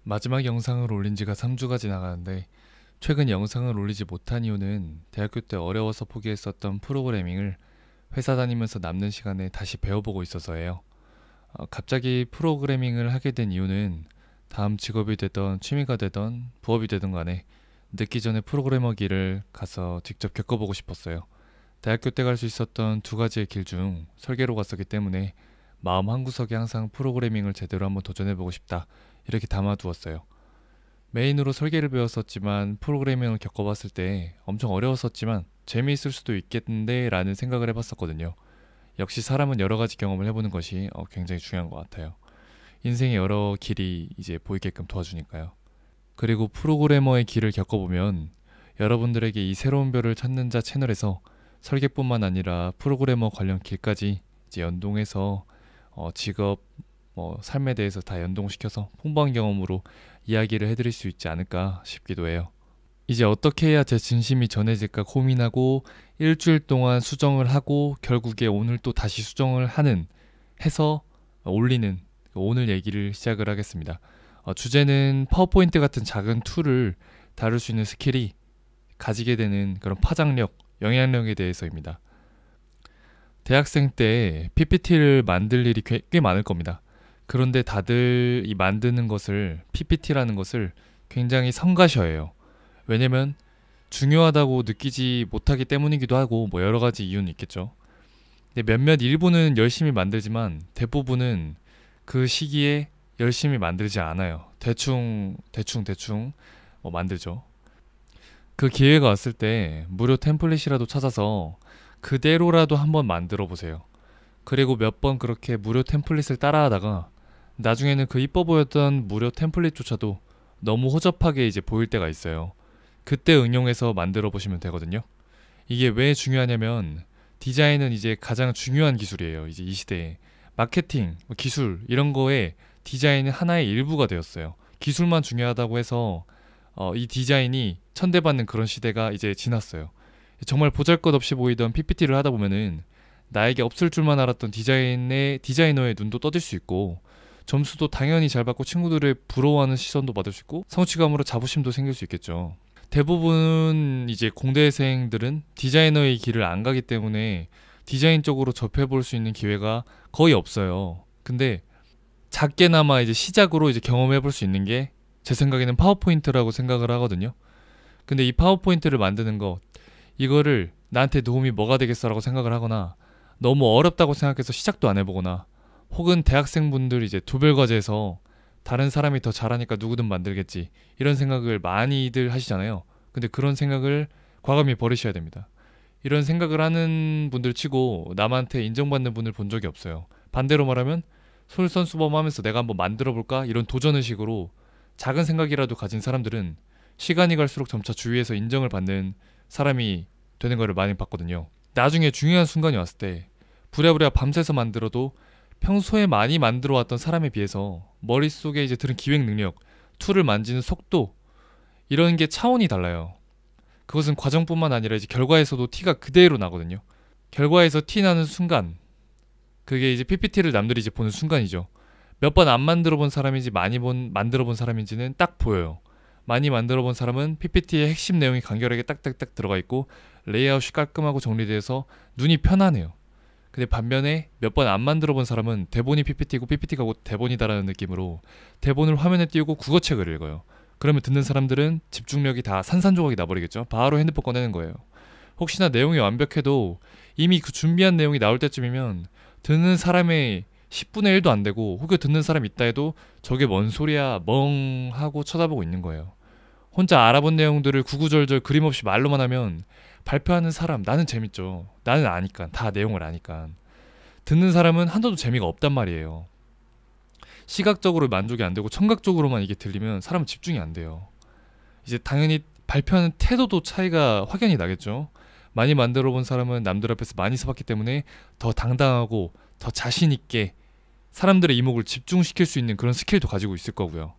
마지막 영상을 올린 지가 3주가 지나가는데 최근 영상을 올리지 못한 이유는 대학교 때 어려워서 포기했었던 프로그래밍을 회사 다니면서 남는 시간에 다시 배워보고 있어서예요. 갑자기 프로그래밍을 하게 된 이유는 다음 직업이 되던 취미가 되던 부업이 되던 간에 늦기 전에 프로그래머 길을 가서 직접 겪어보고 싶었어요. 대학교 때 갈 수 있었던 두 가지의 길 중 설계로 갔었기 때문에 마음 한구석에 항상 프로그래밍을 제대로 한번 도전해보고 싶다 이렇게 담아두었어요. 메인으로 설계를 배웠었지만 프로그래밍을 겪어봤을 때 엄청 어려웠었지만 재미있을 수도 있겠는데 라는 생각을 해봤었거든요. 역시 사람은 여러 가지 경험을 해보는 것이 굉장히 중요한 것 같아요. 인생의 여러 길이 이제 보이게끔 도와주니까요. 그리고 프로그래머의 길을 겪어보면 여러분들에게 이 새로운 별을 찾는 자 채널에서 설계뿐만 아니라 프로그래머 관련 길까지 이제 연동해서 직업, 삶에 대해서 다 연동시켜서 풍부한 경험으로 이야기를 해드릴 수 있지 않을까 싶기도 해요. 이제 어떻게 해야 제 진심이 전해질까 고민하고 일주일 동안 수정을 하고 결국에 오늘 또 다시 수정을 해서 올리는 오늘 얘기를 시작을 하겠습니다. 주제는 파워포인트 같은 작은 툴을 다룰 수 있는 스킬이 가지게 되는 그런 파장력, 영향력에 대해서입니다. 대학생 때 PPT를 만들 일이 꽤 많을 겁니다. 그런데 다들 이 만드는 것을 PPT라는 것을 굉장히 성가셔해요. 왜냐면 중요하다고 느끼지 못하기 때문이기도 하고 뭐 여러 가지 이유는 있겠죠. 근데 몇몇 일부는 열심히 만들지만 대부분은 그 시기에 열심히 만들지 않아요. 대충 만들죠. 그 기회가 왔을 때 무료 템플릿이라도 찾아서 그대로라도 한번 만들어 보세요. 그리고 몇 번 그렇게 무료 템플릿을 따라하다가 나중에는 그 이뻐 보였던 무료 템플릿조차도 너무 허접하게 이제 보일 때가 있어요. 그때 응용해서 만들어 보시면 되거든요. 이게 왜 중요하냐면 디자인은 이제 가장 중요한 기술이에요. 이제 이 시대에 마케팅, 기술 이런 거에 디자인은 하나의 일부가 되었어요. 기술만 중요하다고 해서 이 디자인이 천대받는 그런 시대가 이제 지났어요. 정말 보잘것없이 보이던 PPT를 하다 보면은 나에게 없을 줄만 알았던 디자이너의 눈도 떠질 수 있고 점수도 당연히 잘 받고 친구들의 부러워하는 시선도 받을 수 있고 성취감으로 자부심도 생길 수 있겠죠. 대부분 이제 공대생들은 디자이너의 길을 안 가기 때문에 디자인 쪽으로 접해볼 수 있는 기회가 거의 없어요. 근데 작게나마 이제 시작으로 이제 경험해볼 수 있는 게 제 생각에는 파워포인트라고 생각을 하거든요. 근데 이 파워포인트를 만드는 거 이거를 나한테 도움이 뭐가 되겠어라고 생각을 하거나 너무 어렵다고 생각해서 시작도 안 해보거나 혹은 대학생분들 이제 조별과제에서 다른 사람이 더 잘하니까 누구든 만들겠지 이런 생각을 많이들 하시잖아요. 근데 그런 생각을 과감히 버리셔야 됩니다. 이런 생각을 하는 분들 치고 남한테 인정받는 분을 본 적이 없어요. 반대로 말하면 솔선수범하면서 내가 한번 만들어볼까 이런 도전의식으로 작은 생각이라도 가진 사람들은 시간이 갈수록 점차 주위에서 인정을 받는 사람이 되는 것을 많이 봤거든요. 나중에 중요한 순간이 왔을 때 부랴부랴 밤새서 만들어도 평소에 많이 만들어 왔던 사람에 비해서 머릿속에 이제 들은 기획 능력, 툴을 만지는 속도 이런 게 차원이 달라요. 그것은 과정뿐만 아니라 이제 결과에서도 티가 그대로 나거든요. 결과에서 티 나는 순간 그게 이제 PPT를 남들이 이제 보는 순간이죠. 몇 번 안 만들어 본 사람인지 만들어 본 사람인지는 딱 보여요. 많이 만들어 본 사람은 PPT의 핵심 내용이 간결하게 딱딱딱 들어가 있고 레이아웃이 깔끔하고 정리돼서 눈이 편하네요. 근데 반면에 몇 번 안 만들어 본 사람은 대본이 PPT고 PPT가 곧 대본이다라는 느낌으로 대본을 화면에 띄우고 국어책을 읽어요. 그러면 듣는 사람들은 집중력이 다 산산조각이 나버리겠죠. 바로 핸드폰 꺼내는 거예요. 혹시나 내용이 완벽해도 이미 그 준비한 내용이 나올 때쯤이면 듣는 사람의 10분의 1도 안 되고 혹여 듣는 사람이 있다 해도 저게 뭔 소리야 멍하고 쳐다보고 있는 거예요. 혼자 알아본 내용들을 구구절절 그림 없이 말로만 하면 발표하는 사람 나는 재밌죠. 나는 아니까 다 내용을 아니까. 듣는 사람은 하나도 재미가 없단 말이에요. 시각적으로 만족이 안 되고 청각적으로만 이게 들리면 사람은 집중이 안 돼요. 이제 당연히 발표하는 태도도 차이가 확연히 나겠죠. 많이 만들어 본 사람은 남들 앞에서 많이 서봤기 때문에 더 당당하고 더 자신 있게 사람들의 이목을 집중시킬 수 있는 그런 스킬도 가지고 있을 거고요.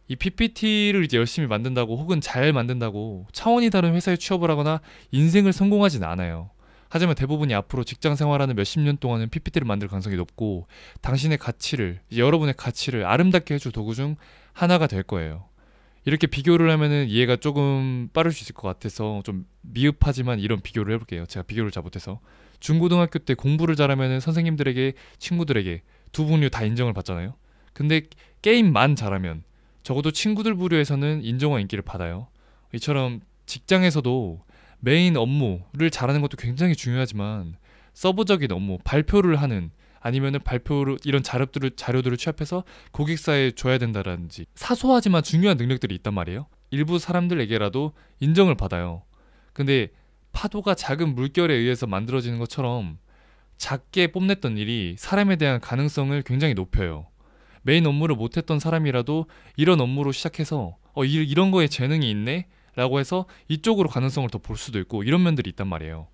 이 PPT를 이제 열심히 만든다고 혹은 잘 만든다고 차원이 다른 회사에 취업을 하거나 인생을 성공하진 않아요. 하지만 대부분이 앞으로 직장 생활하는 몇십 년 동안은 PPT를 만들 가능성이 높고 당신의 가치를, 여러분의 가치를 아름답게 해줄 도구 중 하나가 될 거예요. 이렇게 비교를 하면은 이해가 조금 빠를 수 있을 것 같아서 좀 미흡하지만 이런 비교를 해볼게요. 제가 비교를 잘 못해서. 중고등학교 때 공부를 잘하면은 선생님들에게, 친구들에게 두 분류 다 인정을 받잖아요. 근데 게임만 잘하면 적어도 친구들 부류에서는 인정과 인기를 받아요. 이처럼 직장에서도 메인 업무를 잘하는 것도 굉장히 중요하지만 서브적인 업무, 발표를 하는, 아니면은 발표를, 이런 자료들을 취합해서 고객사에 줘야 된다라든지 사소하지만 중요한 능력들이 있단 말이에요. 일부 사람들에게라도 인정을 받아요. 근데 파도가 작은 물결에 의해서 만들어지는 것처럼 작게 뽐냈던 일이 사람에 대한 가능성을 굉장히 높여요. 메인 업무를 못했던 사람이라도 이런 업무로 시작해서 이런 거에 재능이 있네? 라고 해서 이쪽으로 가능성을 더 볼 수도 있고, 이런 면들이 있단 말이에요.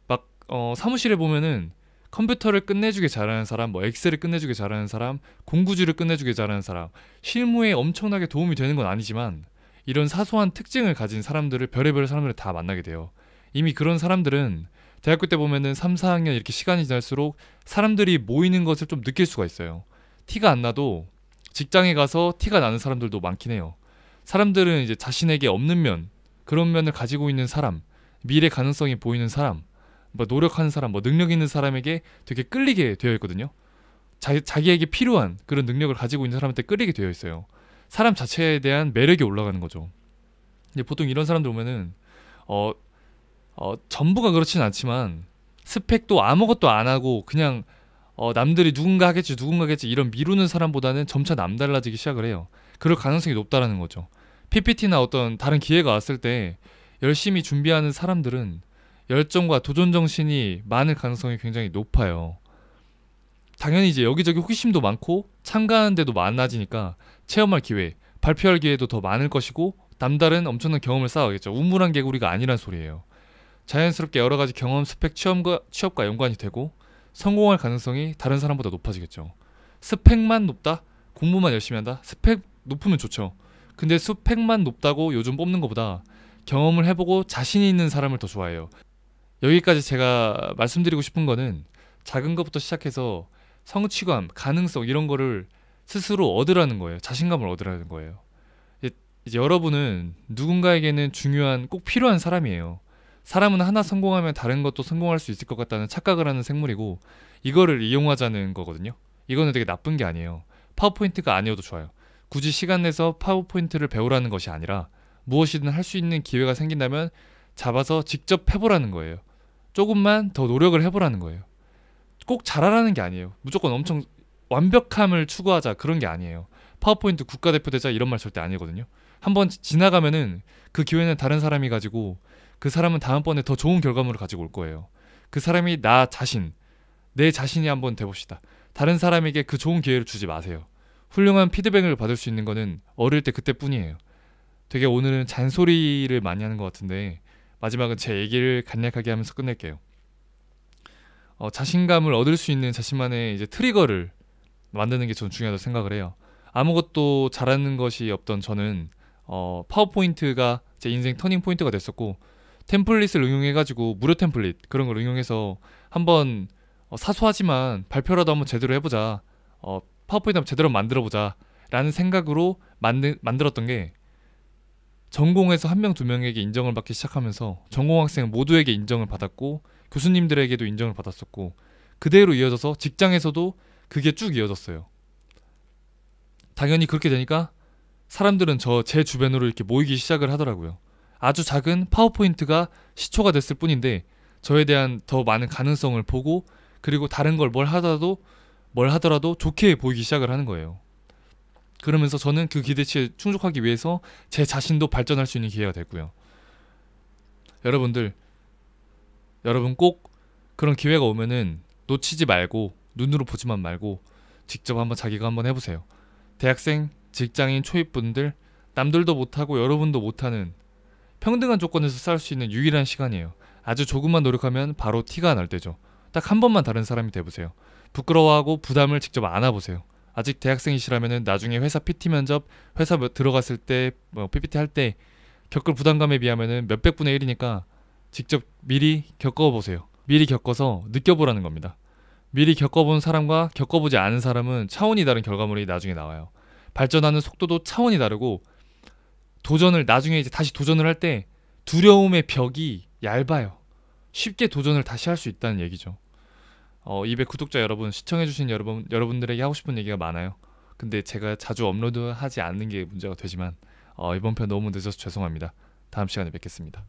막 사무실에 보면은 컴퓨터를 끝내주게 잘하는 사람, 뭐 엑셀을 끝내주게 잘하는 사람, 공구지를 끝내주게 잘하는 사람, 실무에 엄청나게 도움이 되는 건 아니지만 이런 사소한 특징을 가진 사람들을, 별의별 사람들을 다 만나게 돼요. 이미 그런 사람들은 대학교 때 보면은 3, 4학년 이렇게 시간이 지날수록 사람들이 모이는 것을 좀 느낄 수가 있어요. 티가 안 나도 직장에 가서 티가 나는 사람들도 많긴 해요. 사람들은 이제 자신에게 없는 면, 그런 면을 가지고 있는 사람, 미래 가능성이 보이는 사람, 뭐 노력하는 사람, 뭐 능력 있는 사람에게 되게 끌리게 되어 있거든요. 자기에게 필요한 그런 능력을 가지고 있는 사람한테 끌리게 되어 있어요. 사람 자체에 대한 매력이 올라가는 거죠. 근데 보통 이런 사람들 보면은 전부가 그렇진 않지만 스펙도 아무것도 안 하고 그냥 남들이 누군가 하겠지 이런 미루는 사람보다는 점차 남달라지기 시작을 해요. 그럴 가능성이 높다라는 거죠. PPT나 어떤 다른 기회가 왔을 때 열심히 준비하는 사람들은 열정과 도전 정신이 많을 가능성이 굉장히 높아요. 당연히 이제 여기저기 호기심도 많고 참가하는 데도 많아지니까 체험할 기회, 발표할 기회도 더 많을 것이고 남다른 엄청난 경험을 쌓아가겠죠. 우물안 개구리가 아니란 소리예요. 자연스럽게 여러 가지 경험, 스펙, 취업과 연관이 되고 성공할 가능성이 다른 사람보다 높아지겠죠. 스펙만 높다? 공부만 열심히 한다? 스펙 높으면 좋죠. 근데 스펙만 높다고 요즘 뽑는 것보다 경험을 해보고 자신이 있는 사람을 더 좋아해요. 여기까지 제가 말씀드리고 싶은 거는 작은 것부터 시작해서 성취감, 가능성 이런 거를 스스로 얻으라는 거예요. 자신감을 얻으라는 거예요. 이제 여러분은 누군가에게는 중요한, 꼭 필요한 사람이에요. 사람은 하나 성공하면 다른 것도 성공할 수 있을 것 같다는 착각을 하는 생물이고, 이거를 이용하자는 거거든요. 이거는 되게 나쁜 게 아니에요. 파워포인트가 아니어도 좋아요. 굳이 시간 내서 파워포인트를 배우라는 것이 아니라 무엇이든 할 수 있는 기회가 생긴다면 잡아서 직접 해보라는 거예요. 조금만 더 노력을 해보라는 거예요. 꼭 잘하라는 게 아니에요. 무조건 엄청 완벽함을 추구하자 그런 게 아니에요. 파워포인트 국가대표 되자 이런 말 절대 아니거든요. 한번 지나가면은 그 기회는 다른 사람이 가지고, 그 사람은 다음번에 더 좋은 결과물을 가지고 올 거예요. 그 사람이 내 자신이 한번 돼봅시다. 다른 사람에게 그 좋은 기회를 주지 마세요. 훌륭한 피드백을 받을 수 있는 거는 어릴 때 그때뿐이에요. 되게 오늘은 잔소리를 많이 하는 것 같은데 마지막은 제 얘기를 간략하게 하면서 끝낼게요. 자신감을 얻을 수 있는 자신만의 이제 트리거를 만드는 게 저는 중요하다고 생각을 해요. 아무것도 잘하는 것이 없던 저는 파워포인트가 제 인생 터닝 포인트가 됐었고, 템플릿을 응용해가지고 무료 템플릿 그런 걸 응용해서 한번 사소하지만 발표라도 한번 제대로 해보자, 파워포인트 한번 제대로 만들어보자 라는 생각으로 만들었던 게 전공에서 한 명 두 명에게 인정을 받기 시작하면서 전공 학생 모두에게 인정을 받았고 교수님들에게도 인정을 받았었고, 그대로 이어져서 직장에서도 그게 쭉 이어졌어요. 당연히 그렇게 되니까 사람들은 제 주변으로 이렇게 모이기 시작을 하더라고요. 아주 작은 파워포인트가 시초가 됐을 뿐인데 저에 대한 더 많은 가능성을 보고, 그리고 다른 걸 뭘 하더라도 좋게 보이기 시작을 하는 거예요. 그러면서 저는 그 기대치에 충족하기 위해서 제 자신도 발전할 수 있는 기회가 됐고요. 여러분 꼭 그런 기회가 오면은 놓치지 말고, 눈으로 보지만 말고 직접 자기가 한번 해보세요. 대학생, 직장인, 초입분들, 남들도 못하고 여러분도 못하는 평등한 조건에서 쌓을 수 있는 유일한 시간이에요. 아주 조금만 노력하면 바로 티가 날 때죠. 딱 한 번만 다른 사람이 돼보세요. 부끄러워하고 부담을 직접 안아보세요. 아직 대학생이시라면 나중에 회사 PT 면접, 회사 들어갔을 때 PPT 할 때 겪을 부담감에 비하면 몇백 분의 1이니까 직접 미리 겪어보세요. 미리 겪어서 느껴보라는 겁니다. 미리 겪어본 사람과 겪어보지 않은 사람은 차원이 다른 결과물이 나중에 나와요. 발전하는 속도도 차원이 다르고 도전을 나중에 이제 다시 도전을 할 때 두려움의 벽이 얇아요. 쉽게 도전을 다시 할 수 있다는 얘기죠. 200 구독자 여러분, 시청해주신 여러분들에게 하고 싶은 얘기가 많아요. 근데 제가 자주 업로드하지 않는 게 문제가 되지만 이번 편 너무 늦어서 죄송합니다. 다음 시간에 뵙겠습니다.